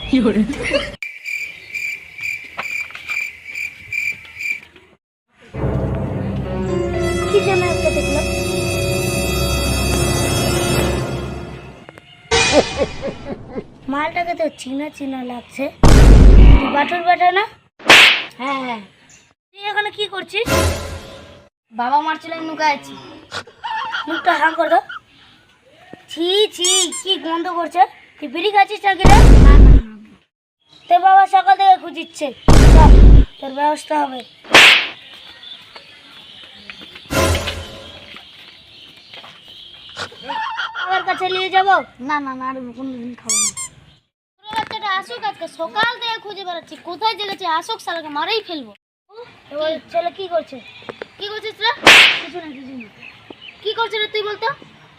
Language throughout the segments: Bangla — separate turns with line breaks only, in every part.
কি যেন একটা দেখলাম। মালটাকে তো চিনা চিনা লাগছে। বাটুর বেটা না? হ্যাঁ হ্যাঁ। তুই এখানে কি করছিস?
বাবা মারছিল নুকা আছি।
মুখটা হাঁ কর দাও। ছি ছি, কি গন্ধ করছে। তুই বিড়ি খাচ্ছিস নাকি রে?
না না না,
তোর বাবা সকাল থেকে খুঁজিচ্ছে। চল, তোর ব্যবস্থা হবে। আমার কাছে নিয়ে যাবো?
না না না, আর কোনদিন খাবো না। ছোট বাচ্চাটা আসুক, আজকে সকাল থেকে খুঁজে বেড়াচ্ছি, কোথায় জেগেছে। আসুক, শালাকে মারেই ফেলবো।
এবার ছেলে কি করছে?
কি করছিস রে?
কিছু না কিছু না।
কি করছিস রে তুই বলতো?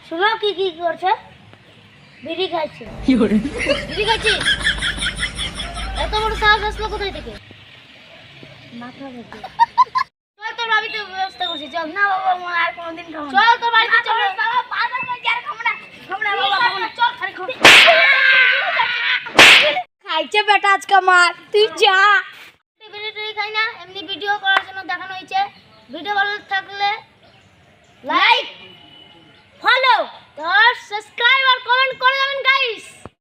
শোনো কি কি করছে। বিড়ি খাচ্ছে।
বিড়ি খাচ্ছিস? এত বড় সাহস আসলো কোথায় থেকে?
মাথা থেকে।
চল তোর বাড়িতে ব্যবস্থা করছি, চল।
না বাবা, আমার আর কোনোদিন খাবো না।
চল তোর বাড়িতে চল।
বাবা পাগল হয়ে যাবে, খাবো না। খাবো না বাবা, খাবো না। চল খালি খাবো। খাইছে বেটা আজকে মার, তুই যা।
ভিডিও খাই না, এমনি ভিডিও করার জন্য দেখানো হয়েছে। ভিডিও ভালো থাকলে লাইক,
ফলো,
সাবস্ক্রাইব আর কমেন্ট করে যাবেন গাইস।